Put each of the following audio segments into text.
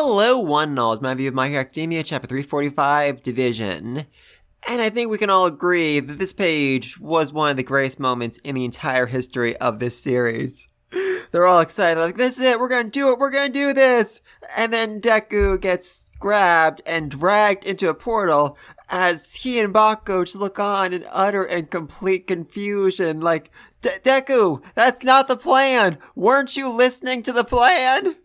Hello, one and all. It's my view of My Hero Academia, Chapter 345, Division. And I think we can all agree that this page was one of the greatest moments in the entire history of this series. They're all excited, like, this is it, we're gonna do it, we're gonna do this! And then Deku gets grabbed and dragged into a portal as he and Bakugo just look on in utter and complete confusion, like, Deku, that's not the plan! Weren't you listening to the plan?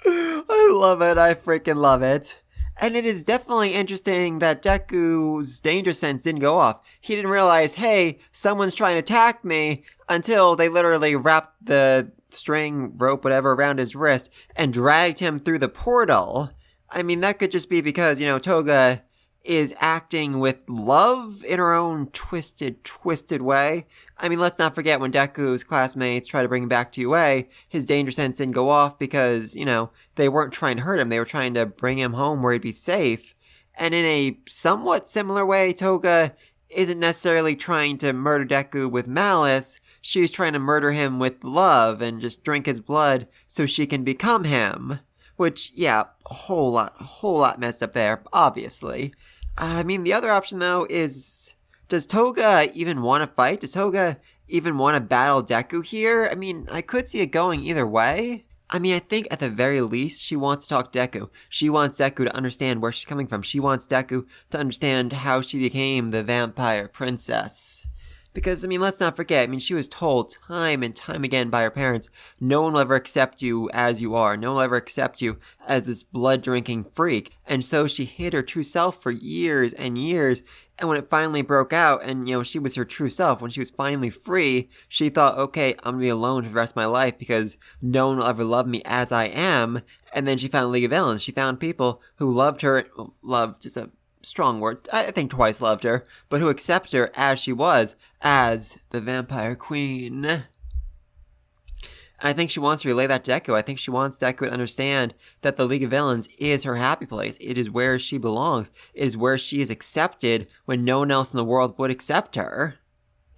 I love it. I freaking love it. And it is definitely interesting that Deku's danger sense didn't go off. He didn't realize, hey, someone's trying to attack me, until they literally wrapped the string, rope, whatever, around his wrist and dragged him through the portal. I mean, that could just be because, Toga is acting with love in her own twisted way. I mean, let's not forget when Deku's classmates try to bring him back to UA, his danger sense didn't go off because, they weren't trying to hurt him. They were trying to bring him home where he'd be safe. And in a somewhat similar way, Toga isn't necessarily trying to murder Deku with malice. She's trying to murder him with love and just drink his blood so she can become him. Which, yeah, a whole lot messed up there, obviously. I mean, the other option, though, is, does Toga even want to fight? Does Toga even want to battle Deku here? I mean, I could see it going either way. I mean, I think at the very least, she wants to talk to Deku. She wants Deku to understand where she's coming from. She wants Deku to understand how she became the vampire princess. Because, I mean, let's not forget, I mean, she was told time and time again by her parents, no one will ever accept you as you are. No one will ever accept you as this blood-drinking freak. And so she hid her true self for years and years. And when it finally broke out and, she was her true self, when she was finally free, she thought, okay, I'm going to be alone for the rest of my life because no one will ever love me as I am. And then she found League of Villains. She found people who loved her, loved just a strong word, I think twice loved her, but who accept her as she was, as the vampire queen. And I think she wants to relay that to Deku. I think she wants Deku to understand that the League of Villains is her happy place. It is where she belongs. It is where she is accepted when no one else in the world would accept her.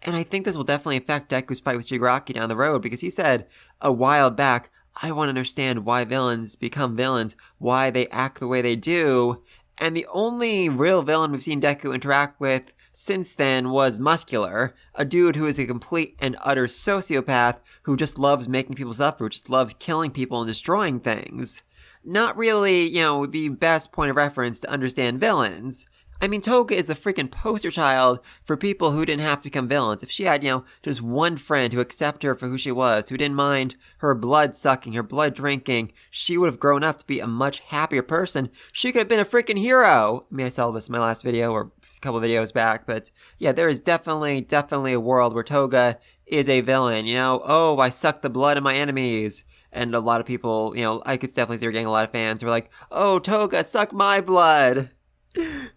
And I think this will definitely affect Deku's fight with Shigaraki down the road, because he said a while back, I want to understand why villains become villains, why they act the way they do. And the only real villain we've seen Deku interact with since then was Muscular, a dude who is a complete and utter sociopath who just loves making people suffer, who just loves killing people and destroying things. Not really, the best point of reference to understand villains. I mean, Toga is the freaking poster child for people who didn't have to become villains. If she had, just one friend who accepted her for who she was, who didn't mind her blood sucking, her blood drinking, she would have grown up to be a much happier person. She could have been a freaking hero. I mean, I saw this in my last video or a couple of videos back, but yeah, there is definitely a world where Toga is a villain. Oh, I suck the blood of my enemies. And a lot of people, I could definitely see her getting a lot of fans who are like, oh, Toga, suck my blood.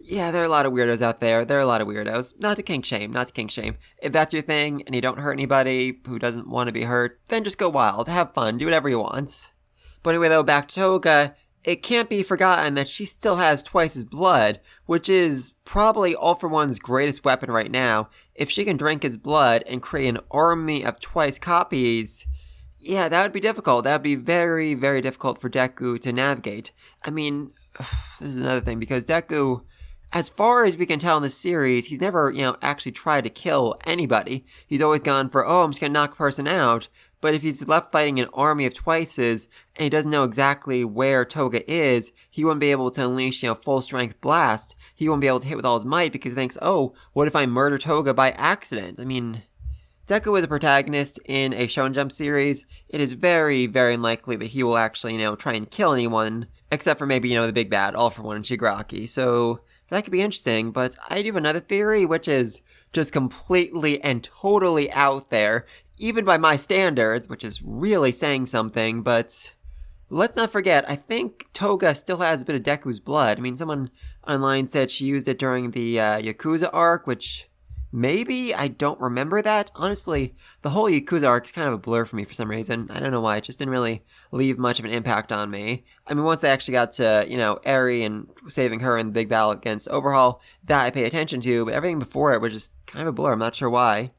Yeah, there are a lot of weirdos out there. There are a lot of weirdos. Not to kink shame. If that's your thing and you don't hurt anybody who doesn't want to be hurt, then just go wild. Have fun. Do whatever you want. But anyway, though, back to Toga, it can't be forgotten that she still has twice his blood, which is probably All For One's greatest weapon right now. If she can drink his blood and create an army of twice copies, yeah, that would be difficult. That would be very, very difficult for Deku to navigate. I mean, this is another thing, because Deku, as far as we can tell in this series, he's never, actually tried to kill anybody. He's always gone for, I'm just gonna knock a person out. But if he's left fighting an army of twices, and he doesn't know exactly where Toga is, he won't be able to unleash, full strength blast. He won't be able to hit with all his might, because he thinks, what if I murder Toga by accident? I mean, Deku is a protagonist in a Shonen Jump series. It is very, very unlikely that he will actually, try and kill anyone, except for maybe, the big bad, All For One and Shigaraki. So that could be interesting, but I do have another theory, which is just completely and totally out there, even by my standards, which is really saying something, but let's not forget, I think Toga still has a bit of Deku's blood. I mean, someone online said she used it during the Yakuza arc, which maybe, I don't remember that. Honestly, the whole Yakuza arc is kind of a blur for me for some reason. I don't know why, it just didn't really leave much of an impact on me. I mean, once I actually got to, Eri and saving her in the big battle against Overhaul, that I pay attention to, but everything before it was just kind of a blur, I'm not sure why.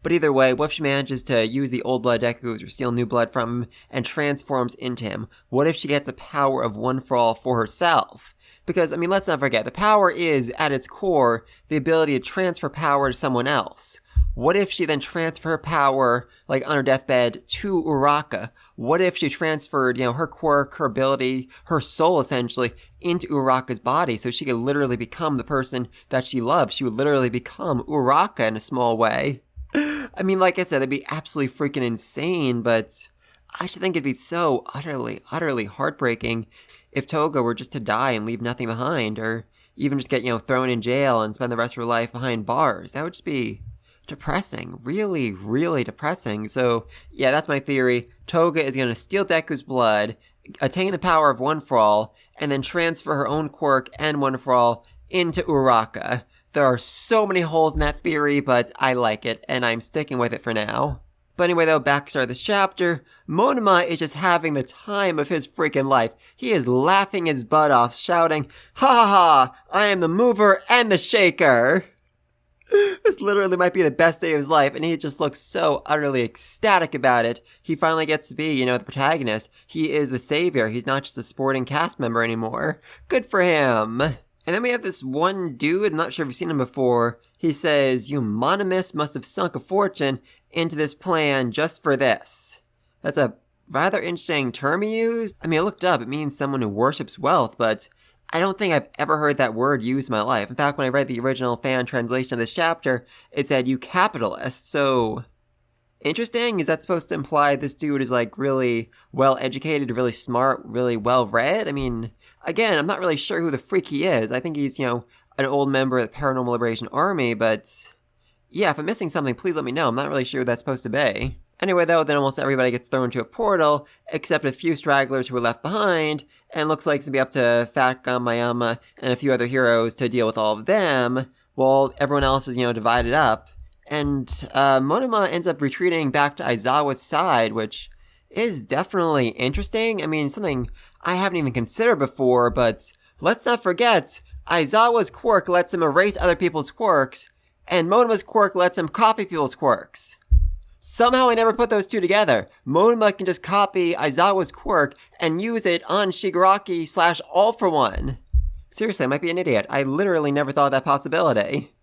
But either way, what if she manages to use the old blood Deku or steal new blood from him and transforms into him? What if she gets the power of One for All for herself? Because, I mean, let's not forget, the power is, at its core, the ability to transfer power to someone else. What if she then transferred her power, like on her deathbed, to Uraka? What if she transferred, her quirk, her ability, her soul essentially, into Uraka's body so she could literally become the person that she loves? She would literally become Uraka in a small way. I mean, like I said, it'd be absolutely freaking insane, but I just think it'd be so utterly, utterly heartbreaking if Toga were just to die and leave nothing behind, or even just get, thrown in jail and spend the rest of her life behind bars. That would just be depressing. Really, really depressing. So, yeah, that's my theory. Toga is going to steal Deku's blood, attain the power of One for All, and then transfer her own quirk and One for All into Uraka. There are so many holes in that theory, but I like it, and I'm sticking with it for now. But anyway, though, back to start this chapter, Monoma is just having the time of his freaking life. He is laughing his butt off, shouting, "Ha ha ha! I am the mover and the shaker!" This literally might be the best day of his life, and he just looks so utterly ecstatic about it. He finally gets to be, the protagonist. He is the savior. He's not just a sporting cast member anymore. Good for him. And then we have this one dude, I'm not sure if you've seen him before. He says, "Eumonymous must have sunk a fortune into this plan just for this." That's a rather interesting term he used. I mean, I looked up, it means someone who worships wealth, but I don't think I've ever heard that word used in my life. In fact, when I read the original fan translation of this chapter, it said, "You capitalist." So, interesting. Is that supposed to imply this dude is like really well educated, really smart, really well read? I mean, again, I'm not really sure who the freak he is. I think he's, an old member of the Paranormal Liberation Army, but yeah, if I'm missing something, please let me know. I'm not really sure who that's supposed to be. Anyway, though, then almost everybody gets thrown into a portal, except a few stragglers who were left behind, and looks like it's going to be up to Fat Mayama and a few other heroes to deal with all of them, while everyone else is, divided up. And Monoma ends up retreating back to Aizawa's side, which is definitely interesting. I mean, something I haven't even considered before, but let's not forget, Aizawa's quirk lets him erase other people's quirks, and Monoma's quirk lets him copy people's quirks. Somehow I never put those two together. Monoma can just copy Aizawa's quirk and use it on Shigaraki / All for One. Seriously, I might be an idiot. I literally never thought of that possibility.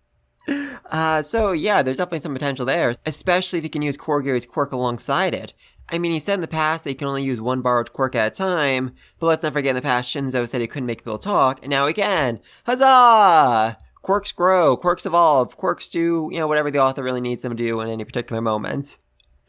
So yeah, there's definitely some potential there, especially if you can use Korogiri's quirk alongside it. I mean, he said in the past that he can only use one borrowed quirk at a time, but let's not forget in the past Shinzo said he couldn't make people talk, and now he can. Huzzah! Quirks grow, quirks evolve, quirks do, whatever the author really needs them to do in any particular moment.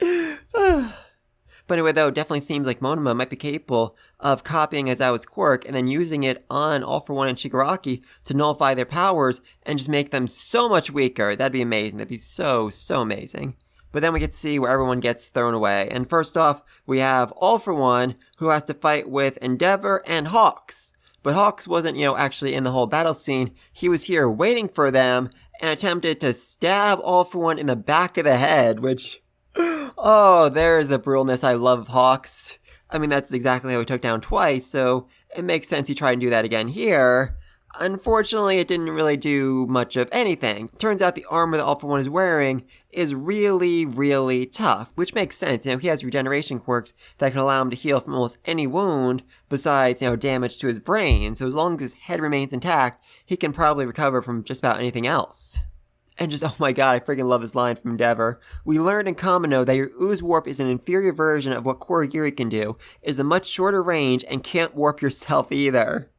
But anyway, though, it definitely seems like Monoma might be capable of copying Aizawa's quirk and then using it on All for One and Shigaraki to nullify their powers and just make them so much weaker. That'd be amazing. That'd be so, so amazing. But then we get to see where everyone gets thrown away. And first off, we have All for One, who has to fight with Endeavor and Hawks. But Hawks wasn't, actually in the whole battle scene. He was here waiting for them and attempted to stab All for One in the back of the head, which, oh, there's the brutalness I love of Hawks. I mean, that's exactly how he took down twice, so it makes sense he tried and do that again here. Unfortunately, it didn't really do much of anything. Turns out the armor that All for One is wearing is really, really tough, which makes sense. He has regeneration quirks that can allow him to heal from almost any wound besides, damage to his brain. So as long as his head remains intact, he can probably recover from just about anything else. And just, oh my god, I freaking love this line from Endeavor. "We learned in Kamino that your ooze warp is an inferior version of what Korogiri can do, is a much shorter range, and can't warp yourself either."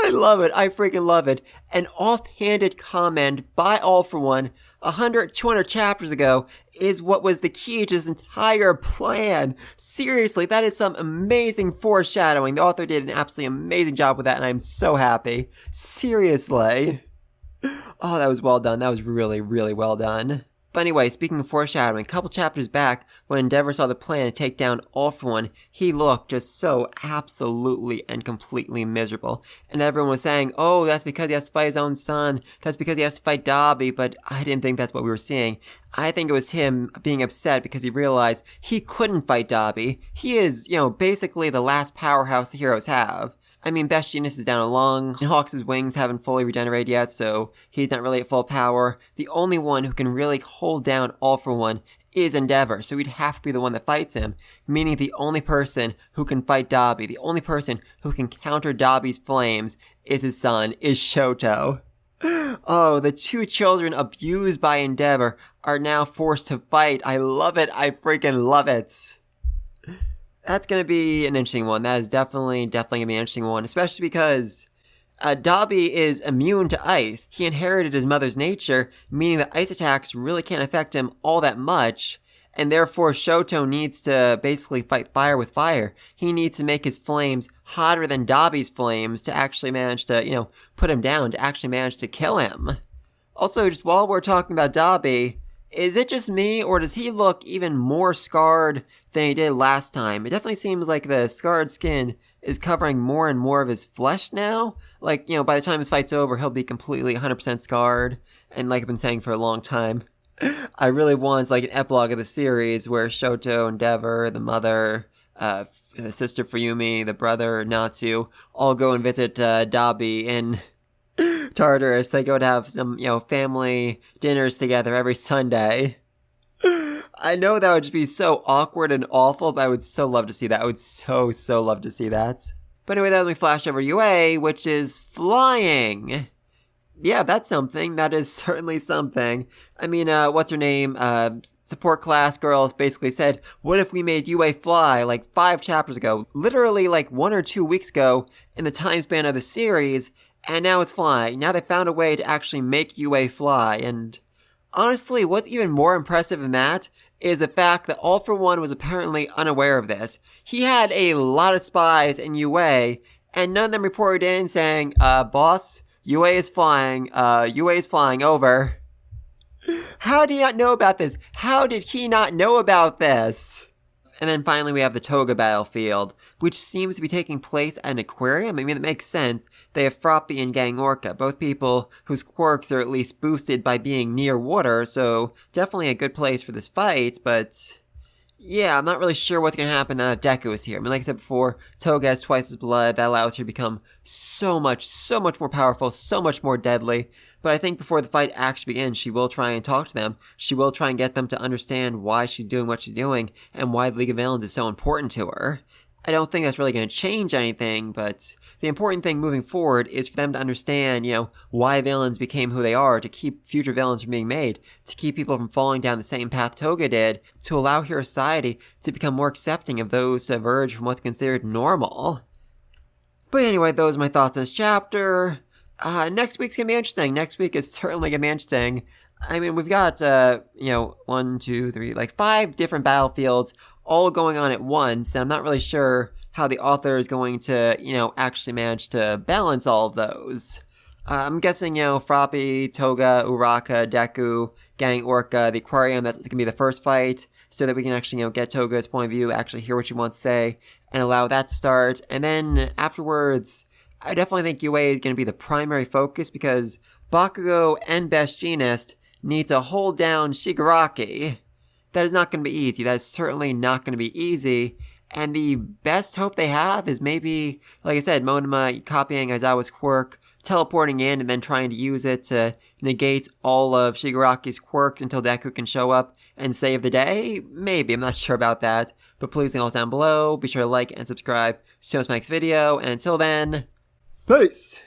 I love it. I freaking love it. An offhanded comment by All for One 100, 200 chapters ago is what was the key to this entire plan. Seriously, that is some amazing foreshadowing. The author did an absolutely amazing job with that, and I'm so happy. Seriously. Oh, that was well done. That was really, really well done. But anyway, speaking of foreshadowing, a couple chapters back, when Endeavor saw the plan to take down All for One, he looked just so absolutely and completely miserable. And everyone was saying, oh, that's because he has to fight his own son, that's because he has to fight Dabi, but I didn't think that's what we were seeing. I think it was him being upset because he realized he couldn't fight Dabi. He is, basically the last powerhouse the heroes have. I mean, Best Genius is down a lung, and Hawks' wings haven't fully regenerated yet, so he's not really at full power. The only one who can really hold down All For One is Endeavor, so he'd have to be the one that fights him, meaning the only person who can fight Dabi, the only person who can counter Dabi's flames is his son, is Shoto. Oh, the two children abused by Endeavor are now forced to fight. I love it. I freaking love it. That's going to be an interesting one. That is definitely going to be an interesting one, especially because Dabi is immune to ice. He inherited his mother's nature, meaning that ice attacks really can't affect him all that much, and therefore Shoto needs to basically fight fire with fire. He needs to make his flames hotter than Dabi's flames to actually manage to, put him down, to actually manage to kill him. Also, just while we're talking about Dabi, is it just me, or does he look even more scarred than he did last time? It definitely seems like the scarred skin is covering more and more of his flesh now. Like, by the time his fight's over, he'll be completely 100% scarred. And like I've been saying for a long time, I really want like an epilogue of the series where Shoto, Endeavor, the mother, the sister Fuyumi, the brother Natsu, all go and visit Dabi in Tartarus. They go to have some, family dinners together every Sunday. I know that would just be so awkward and awful, but I would so love to see that. I would so love to see that. But anyway, then we flash over UA, which is flying. Yeah, that's something. That is certainly something. I mean, what's her name? Support class girls basically said, what if we made UA fly like 5 chapters ago? Literally like 1 or 2 weeks ago in the time span of the series, and now it's flying. Now they found a way to actually make UA fly, and honestly, what's even more impressive than that is the fact that All For One was apparently unaware of this. He had a lot of spies in UA, and none of them reported in saying, boss, UA is flying, over. How did he not know about this? How did he not know about this? And then finally we have the Toga battlefield, which seems to be taking place at an aquarium. I mean, it makes sense. They have Froppy and Gang Orca, both people whose quirks are at least boosted by being near water, so definitely a good place for this fight, but yeah, I'm not really sure what's going to happen now that Deku is here. I mean, like I said before, Toga has twice his blood. That allows her to become so much more powerful, so much more deadly. But I think before the fight actually begins, she will try and talk to them. She will try and get them to understand why she's doing what she's doing and why the League of Villains is so important to her. I don't think that's really going to change anything, but the important thing moving forward is for them to understand, why villains became who they are, to keep future villains from being made, to keep people from falling down the same path Toga did, to allow Hero Society to become more accepting of those who diverge from what's considered normal. But anyway, those are my thoughts on this chapter. Next week's going to be interesting. Next week is certainly going to be interesting. I mean, we've got, 1, 2, 3, 5 different battlefields all going on at once, and I'm not really sure how the author is going to, actually manage to balance all of those. I'm guessing, Froppy, Toga, Uraka, Deku, Gang Orca, the aquarium, that's going to be the first fight, so that we can actually, get Toga's point of view, actually hear what she wants to say, and allow that to start. And then afterwards, I definitely think UA is going to be the primary focus, because Bakugo and Best Jeanist need to hold down Shigaraki. That is not going to be easy. That is certainly not going to be easy. And the best hope they have is maybe, like I said, Monoma copying Aizawa's quirk, teleporting in, and then trying to use it to negate all of Shigaraki's quirks until Deku can show up and save the day. Maybe. I'm not sure about that. But please leave all down below. Be sure to like and subscribe. See you on my next video. And until then, peace!